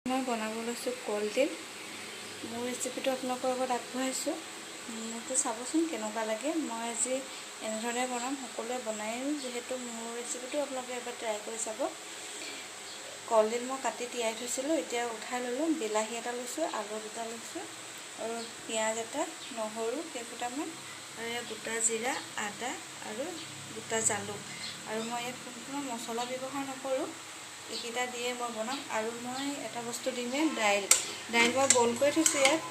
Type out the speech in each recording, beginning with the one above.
মই বনাব লৈছোঁ কলডিল। মোৰ ৰেচিপিটো আপোনালোকৰ লগত আগবঢ়াইছোঁ। মোৰতো চাবচোন কেনেকুৱা লাগে। মই আজি এনেধৰণে বনাম, সকলোৱে বনায়েই যিহেতু মোৰ ৰেচিপিটো আপোনালোকে এবাৰ ট্ৰাই কৰি চাব। কলডিল মই কাটি তিয়াই থৈছিলোঁ, এতিয়া উঠাই ল'লোঁ। বিলাহী এটা লৈছোঁ, আলু দুটা লৈছোঁ আৰু পিঁয়াজ এটা, নহৰু কেইফুটামান আৰু ইয়াত গোটা জিৰা, আদা আৰু গোটা জালুক। আৰু মই ইয়াত কোনো মছলা ব্যৱহাৰ নকৰোঁ, এইকেইটা দিয়ে মই বনাম। আৰু মই এটা বস্তু দিমেই, দাইল মই বইল কৰি থৈছোঁ, ইয়াত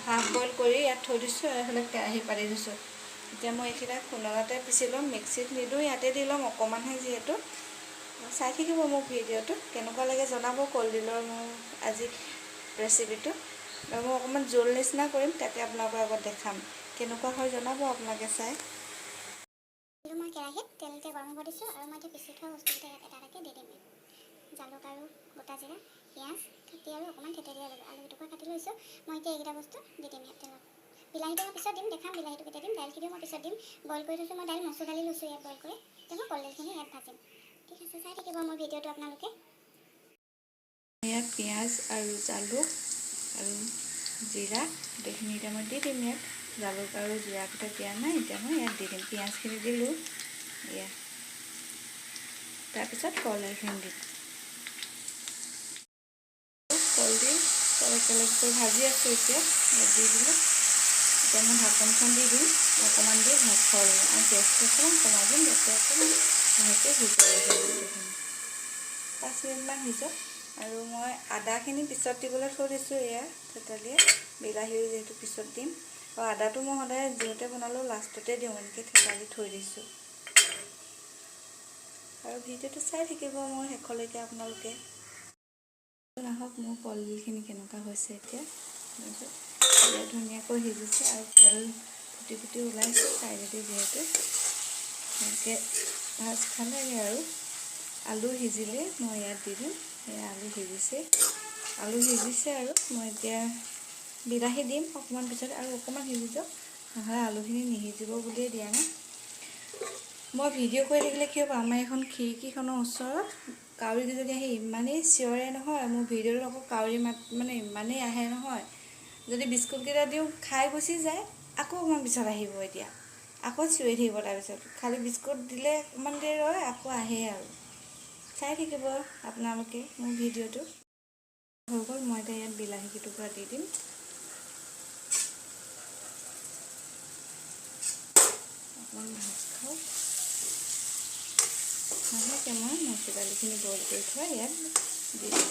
হাফ বইল কৰি ইয়াত থৈ দিছোঁ আৰু এইফালে কেৰাহী পাতি দিছোঁ। এতিয়া মই এইকেইটা খুন্দনাতে পিচি ল'ম, মিক্সিত নিদিওঁ, ইয়াতে দি ল'ম, অকণমানহে যিহেতু। চাই থাকিব মোৰ ভিডিঅ'টো, কেনেকুৱা লাগে জনাব কলডিলৰ মোৰ আজি ৰেচিপিটো। আৰু মই অকণমান জোল নিচিনা কৰিম, তাকে আপোনালোকৰ আগত দেখাম, কেনেকুৱা হয় জনাব আপোনালোকে চাই। মই কেৰাহীত তেলতে গৰম হ'ব দিছোঁ আৰু মই এতিয়া পিচি থোৱা বস্তুকেইটা ইয়াত এটা এটাকৈ দি দিম। জালুক আৰু গোটা জিৰা, পিঁয়াজ কাটি আৰু অকণমান থেতেলি আলু দুটুকুৰা কাটি লৈছোঁ। মই এতিয়া এইকেইটা বস্তু দি দিম ইয়াত তেলত। বিলাহীটো মই পিছত দিম, দেখাম বিলাহীটো কেতিয়া দিম। দাইলখিনিও মই পিছত দিম, বইল কৰি থৈছোঁ। মই দাইল মচুৰ দালি লৈছোঁ ইয়াত বইল কৰি। এতিয়া মই কলডিলখিনি ইয়াত ভাজিম। ঠিক আছে, চাই থাকিব মোৰ ভিডিঅ'টো আপোনালোকে। ইয়াত পিঁয়াজ আৰু জালুক আৰু জিৰা গোটেইখিনি এতিয়া মই দি দিম ইয়াত। জালুক আৰু জিৰাকেইটা দিয়া নাই, এতিয়া মই ইয়াত দি দিম। পিঁয়াজখিনি দিলোঁ ইয়াত, তাৰপিছত কলডিলখিনি দিম। কলডিল চব একেলগে ভাজি আছোঁ, এতিয়া ইয়াত দি দিলোঁ। এতিয়া মই ঢাকনখন দি দিম, অকণমান দি ভাত খাব লাগিব আৰু গেছটো অকণমান কমাই দিম, যাতে অকণমান ভালকৈ সিজাই যায় গোটেইখিনি। 5 মিনিটমান সিজক। আৰু মই আদাখিনি পিছত দিবলৈ থৈ দিছোঁ, এয়া থেতেলিয়ে। বিলাহীও যিহেতু পিছত দিম, আৰু আদাটো মই সদায় যিহেতু বনালেও লাষ্টতে দিওঁ, এনেকৈ থেতালি থৈ দিছোঁ। আৰু ভিডিঅ'টো চাই থাকিব মোৰ শেষলৈকে আপোনালোকে। আহক মোৰ কলডিলখিনি কেনেকুৱা হৈছে এতিয়া। ধুনীয়াকৈ সিজিছে আৰু তেল ফুটি ফুটি ওলাইছে চাইডেদি, যিহেতু ভালকৈ ভাজ খালেগে। আৰু আলু সিজিলে মই ইয়াত দি দিম। এই আলু সিজিছে আৰু মই এতিয়া বিলাহী দিম অকণমান পিছত, আৰু অকণমান সিজি যাওক, নহ'লে আলুখিনি নিসিজিব বুলিয়ে দিয়া নাই। মই ভিডিঅ' কৰি থাকিলে কি হ'ব, আমাৰ এখন খিৰিকীখনৰ ওচৰত কাউৰীকেইজনী আহি ইমানেই চিঞৰে নহয়, মোৰ ভিডিঅ'টোত আকৌ কাউৰী মাত মানে ইমানেই আহে নহয়। যদি বিস্কুটকেইটা দিওঁ খাই গুচি যায়, আকৌ অকণমান পিছত আহিব। এতিয়া আকৌ চিঞৰি থাকিব, তাৰপিছত খালি বিস্কুট দিলে অকণমান দেৰি ৰয়, আকৌ আহে। আৰু চাই থাকিব আপোনালোকে মোৰ ভিডিঅ'টো। হৈ গ'ল, মই এতিয়া ইয়াত বিলাহী কেইটুকুৰা দি দিম। অকণমান ভাজ খাওঁ, লাহেকৈ মই মচুৰ দালিখিনি বইল কৰি থোৱা ইয়াত দি দিম।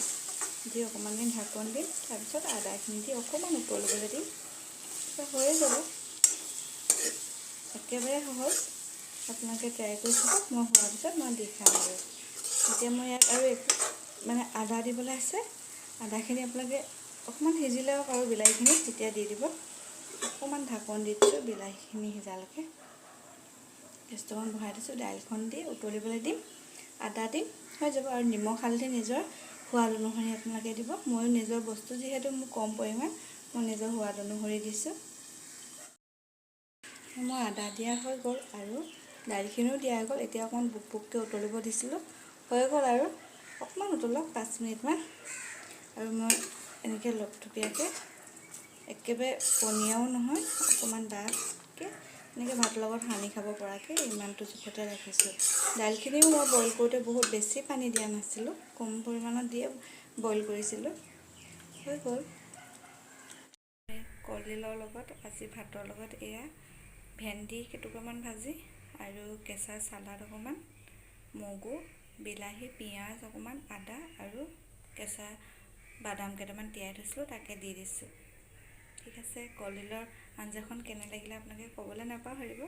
দি অকণমান দিন ঢাকন দিম, তাৰপিছত আদাখিনি দি অকণমান উতলিবলৈ দিম। হৈয়ে যাব, একেবাৰে সহজ। আপোনালোকে ট্ৰাই কৰি চাব। মই হোৱাৰ পিছত মই দি খাম। আৰু এতিয়া মই ইয়াত আৰু মানে আদা দিবলৈ আছে। আদাখিনি আপোনালোকে অকণমান সিজি লওক আৰু বিলাহীখিনি তেতিয়া দি দিব। অকণমান ঢাকন দি দিছোঁ বিলাহীখিনি সিজালৈকে। গেছটো অকণ বঢ়াই দিছোঁ, দাইলখন দি উতলিবলৈ দিম, আদা দিম, হৈ যাব। আৰু নিমখ হালধি নিজৰ সোৱাদ অনুসৰি আপোনালোকে দিব। ময়ো নিজৰ বস্তু যিহেতু মোৰ কম পৰিমাণ, মই নিজৰ সোৱাদ অনুসৰি দিছোঁ। মই আদা দিয়া হৈ গ'ল আৰু দাইলখিনিও দিয়া হৈ গ'ল। এতিয়া অকণমান বুক-বুককৈ উতলিব দিছিলোঁ, হৈ গ'ল। আৰু অকণমান উতলক 5 মিনিটমান। আৰু মই এনেকৈ লপথপীয়াকৈ, একেবাৰে পনীয়াও নহয়, অকণমান ডাঠকৈ, এনেকৈ ভাতৰ লগত সানি খাব পৰাকৈ ইমানটো জোখতে ৰাখিছোঁ। দাইলখিনিও মই বইল কৰোঁতে বহুত বেছি পানী দিয়া নাছিলোঁ, কম পৰিমাণত দিয়ে বইল কৰিছিলোঁ। হৈ গ'ল। কলডিলৰ লগত আজি ভাতৰ লগত এয়া ভেন্দি কেইটুকুৰামান ভাজি আৰু কেঁচা চালাড অকণমান, মগু, বিলাহী, পিঁয়াজ অকণমান, আদা আৰু কেঁচা বাদাম কেইটামান তিয়াই থৈছিলোঁ, তাকে দি দিছোঁ। ঠিক আছে, কলডিলৰ আঞ্জাখন কেনে লাগিলে আপোনালোকে ক'বলৈ নাপাহৰিব।